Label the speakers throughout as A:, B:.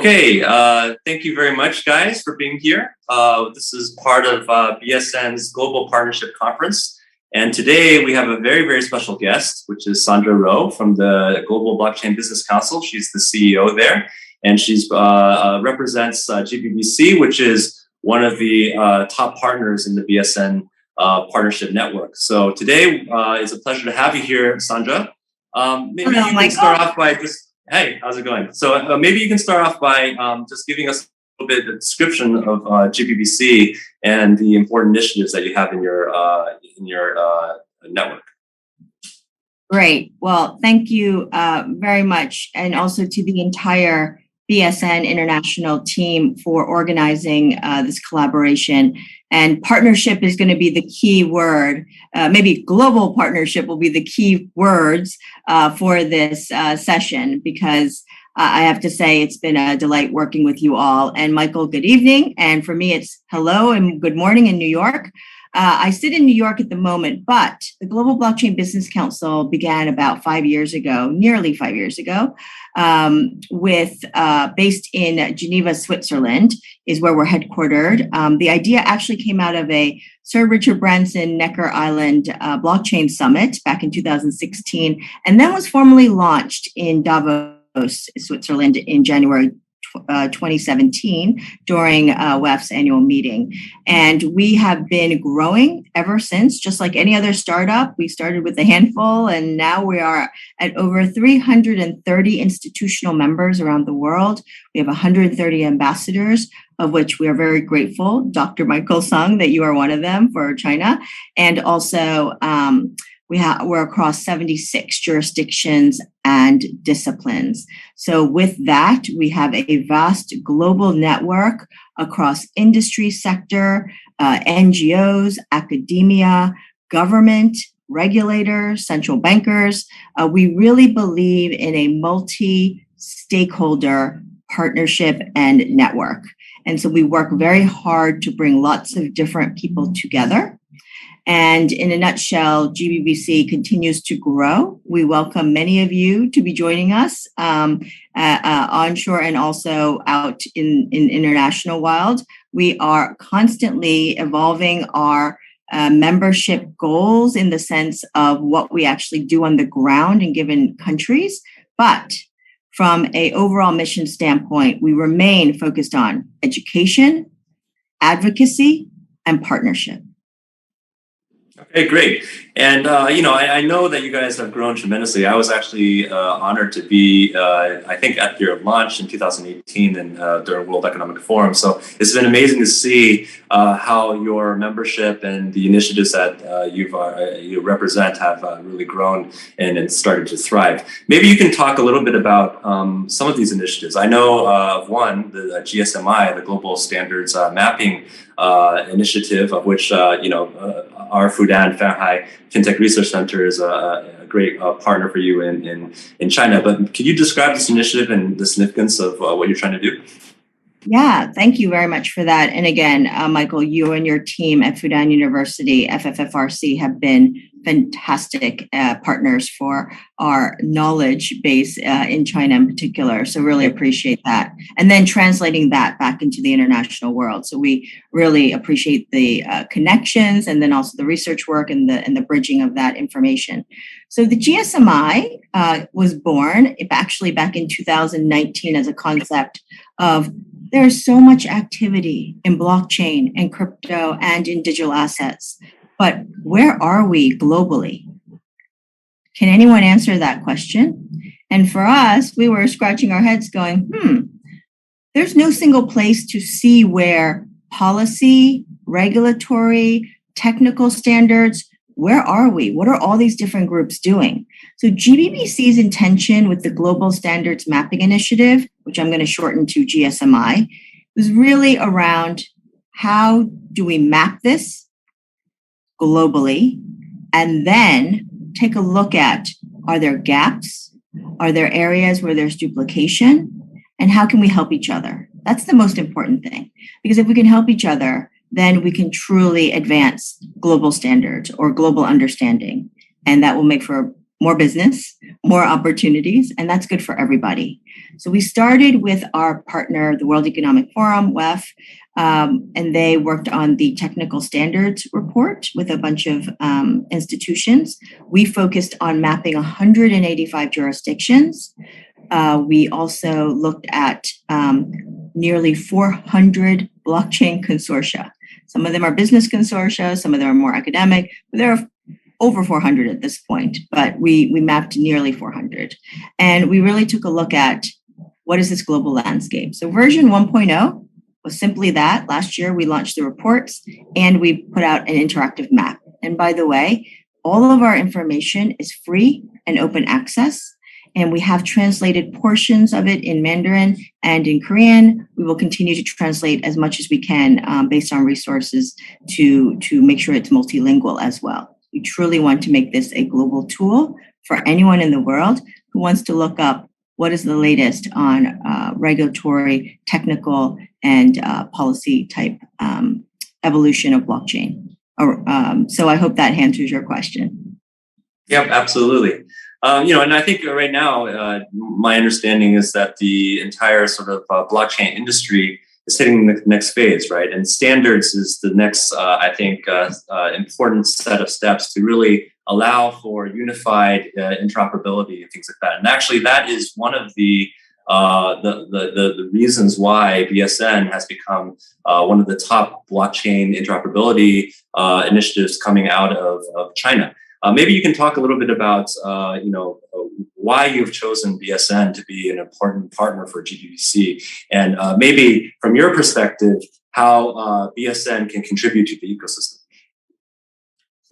A: Okay, thank you very much, guys, for being here. This is part of BSN's Global Partnership Conference. And today we have a very, very special guest, which is Sandra Ro from the Global Blockchain Business Council. She's the CEO there, and she's represents GBBC, which is one of the top partners in the BSN partnership network. So today it's a pleasure to have you here, Sandra. Maybe you can start off by just, hey, how's it going? So maybe you can start off by just giving us a little bit of a description of GBBC and the important initiatives that you have in your network.
B: Great. Well, thank you very much, and also to the entire BSN International team for organizing this collaboration. And partnership is going to be the key word. Maybe global partnership will be the key words for this session, because I have to say it's been a delight working with you all. And Michael, good evening. And for me, it's hello and good morning in New York. I sit in New York at the moment, but the Global Blockchain Business Council began about 5 years ago, nearly 5 years ago, based in Geneva, Switzerland, is where we're headquartered. The idea actually came out of a Sir Richard Branson Necker Island Blockchain Summit back in 2016, and then was formally launched in Davos, Switzerland in January 2017 during WEF's annual meeting. And we have been growing ever since, just like any other startup. We started with a handful, and now we are at over 330 institutional members around the world. We have 130 ambassadors, of which we are very grateful, Dr. Michael Sung, that you are one of them for China. And also, we're across 76 jurisdictions and disciplines. So with that, we have a vast global network across industry sector, NGOs, academia, government, regulators, central bankers. We really believe in a multi-stakeholder partnership and network. And so we work very hard to bring lots of different people together. And in a nutshell, GBBC continues to grow. We welcome many of you to be joining us onshore and also out in international wild. We are constantly evolving our membership goals in the sense of what we actually do on the ground in given countries. But from an overall mission standpoint, we remain focused on education, advocacy, and partnership.
A: Okay, great. And, I know that you guys have grown tremendously. I was actually honored to be, I think, at your launch in 2018 and during World Economic Forum. So it's been amazing to see how your membership and the initiatives that you represent have really grown and started to thrive. Maybe you can talk a little bit about some of these initiatives. I know of one, the GSMI, the Global Standards Mapping initiative, of which our Fudan Fanhai Fintech Research Center is a great partner for you in China. But could you describe this initiative and the significance of what you're trying to do?
B: Yeah, thank you very much for that. And again, Michael, you and your team at Fudan University, FFFRC, have been fantastic partners for our knowledge base in China in particular. So really appreciate that. And then translating that back into the international world. So we really appreciate the connections and then also the research work and the bridging of that information. So the GSMI was born actually back in 2019 as a concept of there's so much activity in blockchain and crypto and in digital assets, but where are we globally? Can anyone answer that question? And for us, we were scratching our heads going, there's no single place to see where policy, regulatory, technical standards, where are we? What are all these different groups doing? So GBBC's intention with the Global Standards Mapping Initiative, which I'm going to shorten to GSMI, was really around how do we map this globally, and then take a look at, are there gaps? Are there areas where there's duplication? And how can we help each other? That's the most important thing. Because if we can help each other, then we can truly advance global standards or global understanding. And that will make for more business, more opportunities, and that's good for everybody. So we started with our partner, the World Economic Forum, WEF, and they worked on the technical standards report with a bunch of institutions. We focused on mapping 185 jurisdictions. We also looked at nearly 400 blockchain consortia. Some of them are business consortia, some of them are more academic, but there are over 400 at this point, but we mapped nearly 400. And we really took a look at what is this global landscape. So version 1.0 was simply that. Last year, we launched the reports and we put out an interactive map. And by the way, all of our information is free and open access. And we have translated portions of it in Mandarin and in Korean. We will continue to translate as much as we can based on resources to make sure it's multilingual as well. We truly want to make this a global tool for anyone in the world who wants to look up what is the latest on regulatory, technical, and policy type evolution of blockchain. So I hope that answers your question.
A: Yep, absolutely. And I think right now, my understanding is that the entire sort of blockchain industry is hitting the next phase, right? And standards is the next, important set of steps to really allow for unified interoperability and things like that. And actually, that is one of the reasons why BSN has become one of the top blockchain interoperability initiatives coming out of China. Maybe you can talk a little bit about, why you've chosen BSN to be an important partner for GBBC, and maybe from your perspective, how BSN can contribute to the ecosystem.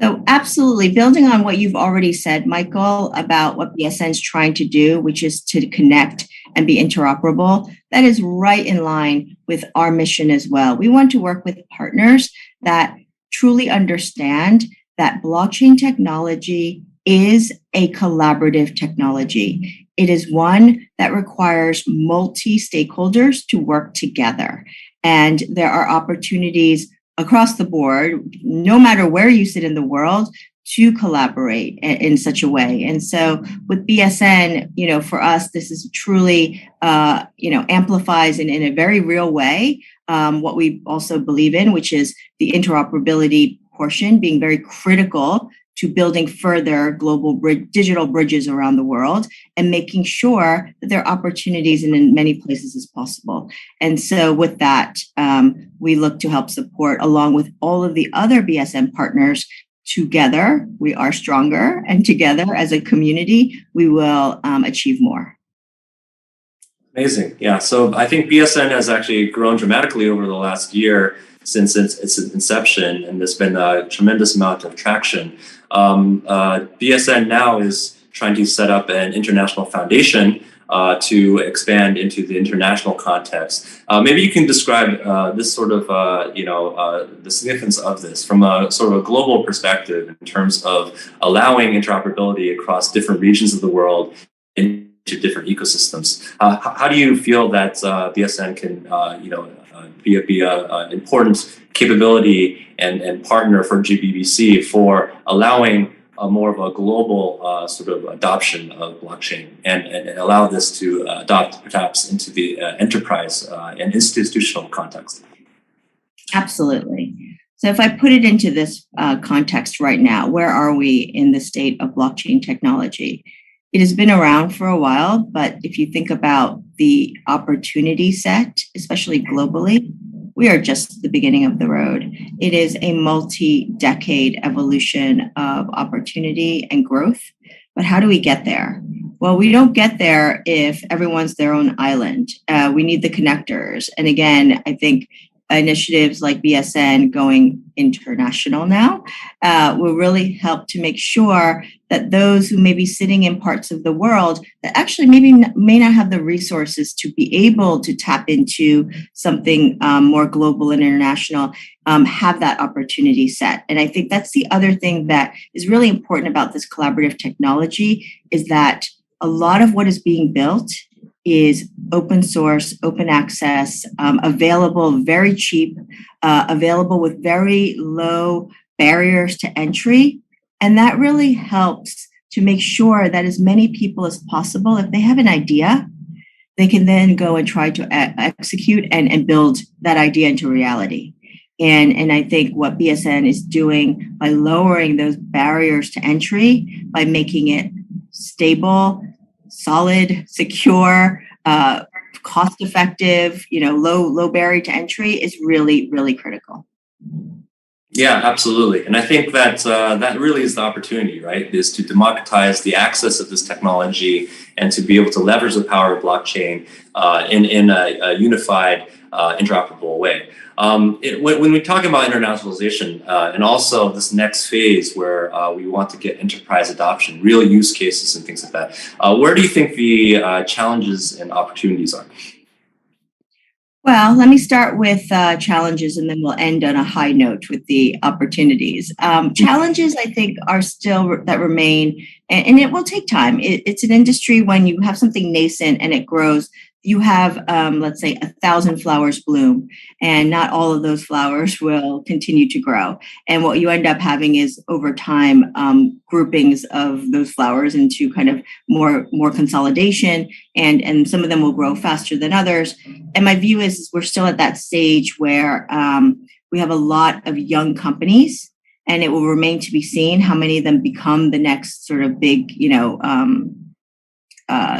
B: So absolutely, building on what you've already said, Michael, about what BSN is trying to do, which is to connect and be interoperable, that is right in line with our mission as well. We want to work with partners that truly understand that blockchain technology is a collaborative technology. It is one that requires multi-stakeholders to work together. And there are opportunities across the board, no matter where you sit in the world, to collaborate in such a way. And so with BSN, for us, this is truly, amplifies in a very real way what we also believe in, which is the interoperability portion being very critical to building further global digital bridges around the world and making sure that there are opportunities in many places as possible. And so with that, we look to help support along with all of the other BSN partners. Together, we are stronger, and together as a community, we will achieve more.
A: Amazing. Yeah. So I think BSN has actually grown dramatically over the last year since its inception, and there's been a tremendous amount of traction. BSN now is trying to set up an international foundation to expand into the international context. Maybe you can describe this sort of, the significance of this from a sort of a global perspective in terms of allowing interoperability across different regions of the world into different ecosystems. How do you feel that BSN can, be an important capability and partner for GBBC for allowing more of a global sort of adoption of blockchain and allow this to adopt perhaps into the enterprise and institutional context?
B: Absolutely. So if I put it into this context right now, where are we in the state of blockchain technology? It has been around for a while, but if you think about the opportunity set, especially globally, we are just at the beginning of the road. It is a multi-decade evolution of opportunity and growth. But how do we get there? Well, we don't get there if everyone's their own island. We need the connectors. And again, I think initiatives like BSN going international now will really help to make sure that those who may be sitting in parts of the world that actually may not have the resources to be able to tap into something more global and international have that opportunity set. And I think that's the other thing that is really important about this collaborative technology is that a lot of what is being built is open source, open access, available very cheap, available with very low barriers to entry. And that really helps to make sure that as many people as possible, if they have an idea, they can then go and try to execute and build that idea into reality. And I think what BSN is doing by lowering those barriers to entry, by making it stable, solid, secure, cost effective, low barrier to entry is really, really critical.
A: Yeah, absolutely. And I think that that really is the opportunity, right? Is to democratize the access of this technology and to be able to leverage the power of blockchain in a unified, interoperable way. When we talk about internationalization and also this next phase where we want to get enterprise adoption, real use cases and things like that, where do you think the challenges and opportunities are?
B: Well, let me start with challenges, and then we'll end on a high note with the opportunities. Challenges, I think, are still that remain, and it will take time. It's an industry when you have something nascent and it grows. You have, let's say, 1,000 flowers bloom, and not all of those flowers will continue to grow. And what you end up having is, over time, groupings of those flowers into kind of more consolidation, and some of them will grow faster than others. And my view is we're still at that stage where we have a lot of young companies, and it will remain to be seen how many of them become the next sort of big,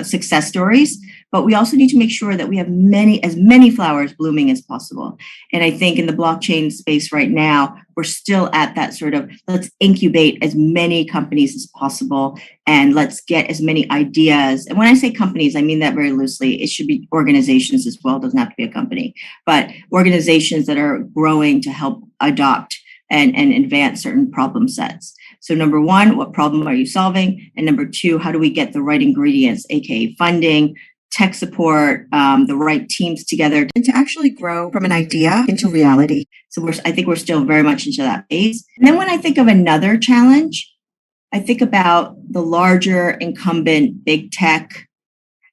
B: success stories. But we also need to make sure that we have as many flowers blooming as possible. And I think in the blockchain space right now, we're still at that sort of, let's incubate as many companies as possible, and let's get as many ideas. And when I say companies, I mean that very loosely. It should be organizations as well. It doesn't have to be a company, but organizations that are growing to help adopt and advance certain problem sets. So number one, what problem are you solving? And number two, how do we get the right ingredients, aka funding, tech support, the right teams together, and to actually grow from an idea into reality. So I think we're still very much into that phase. And then when I think of another challenge, I think about the larger incumbent big tech,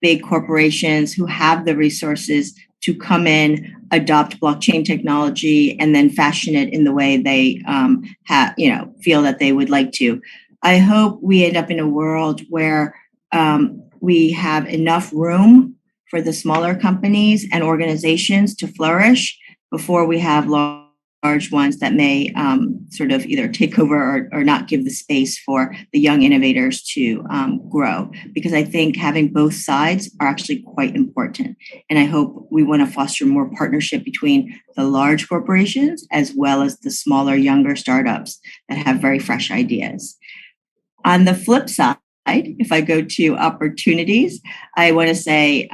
B: big corporations who have the resources to come in, adopt blockchain technology, and then fashion it in the way they feel that they would like to. I hope we end up in a world where we have enough room for the smaller companies and organizations to flourish before we have large ones that may sort of either take over or not give the space for the young innovators to grow. Because I think having both sides are actually quite important. And I hope we want to foster more partnership between the large corporations as well as the smaller, younger startups that have very fresh ideas. On the flip side, if I go to opportunities, I want to say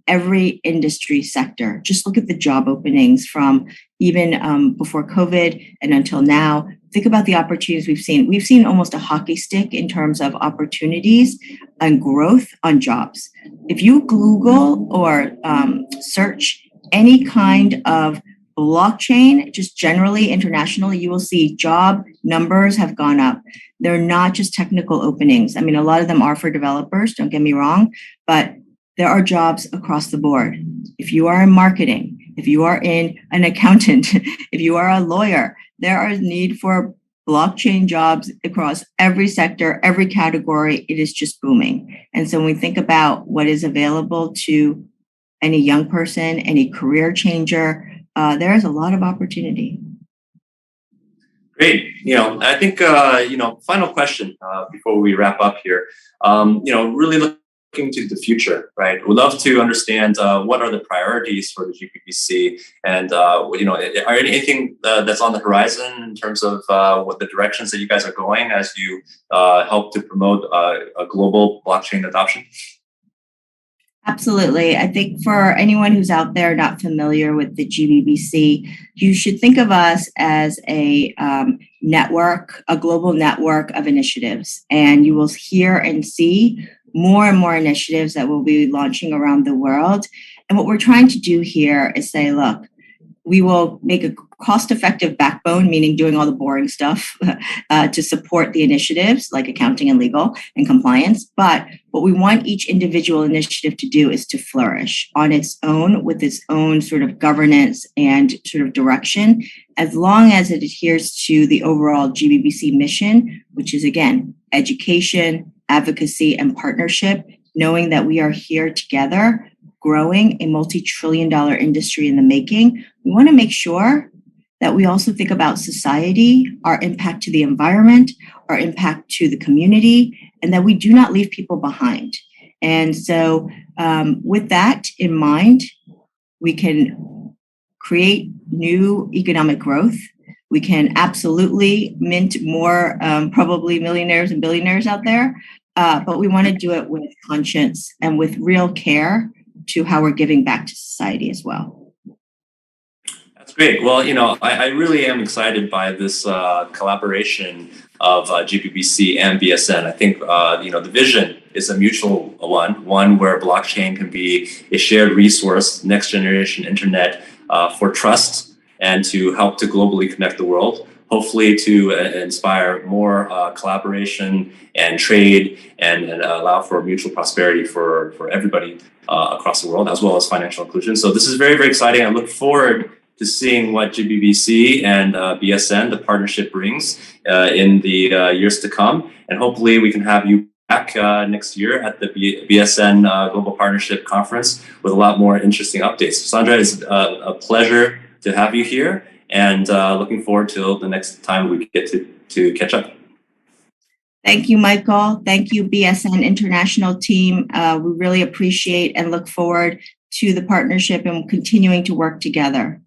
B: every industry sector, just look at the job openings from even before COVID and until now. Think about the opportunities we've seen. We've seen almost a hockey stick in terms of opportunities and growth on jobs. If you Google or search any kind of blockchain, just generally internationally, you will see job numbers have gone up. They're not just technical openings. I mean, a lot of them are for developers, don't get me wrong, but there are jobs across the board. If you are in marketing, if you are in an accountant, if you are a lawyer, there are need for blockchain jobs across every sector, every category. It is just booming. And so when we think about what is available to any young person, any career changer, there is a lot of opportunity.
A: Great. I think, final question before we wrap up here, really looking to the future, right? We'd love to understand what are the priorities for the GBBC, and, are anything that's on the horizon in terms of what the directions that you guys are going as you help to promote a global blockchain adoption?
B: Absolutely. I think for anyone who's out there not familiar with the GBBC, you should think of us as a network, a global network of initiatives. And you will hear and see more and more initiatives that we'll be launching around the world. And what we're trying to do here is say, look, we will make a cost-effective backbone, meaning doing all the boring stuff to support the initiatives like accounting and legal and compliance. But what we want each individual initiative to do is to flourish on its own with its own sort of governance and sort of direction, as long as it adheres to the overall GBBC mission, which is, again, education, advocacy, and partnership, knowing that we are here together growing a multi-trillion-dollar industry in the making, we want to make sure that we also think about society, our impact to the environment, our impact to the community, and that we do not leave people behind. And so with that in mind, we can create new economic growth. We can absolutely mint more probably millionaires and billionaires out there, but we want to do it with conscience and with real care to how we're giving back to society as well.
A: That's great. Well, I really am excited by this collaboration of GBBC and BSN. I think, the vision is a mutual one where blockchain can be a shared resource, next generation internet for trust and to help to globally connect the world, hopefully to inspire more collaboration and trade and allow for mutual prosperity for everybody across the world, as well as financial inclusion. So this is very, very exciting. I look forward to seeing what GBBC and BSN, the partnership, brings in the years to come. And hopefully we can have you back next year at the BSN Global Partnership Conference with a lot more interesting updates. Sandra, it's a pleasure to have you here, and looking forward to the next time we get to catch up.
B: Thank you, Michael. Thank you, BSN International team. We really appreciate and look forward to the partnership and continuing to work together.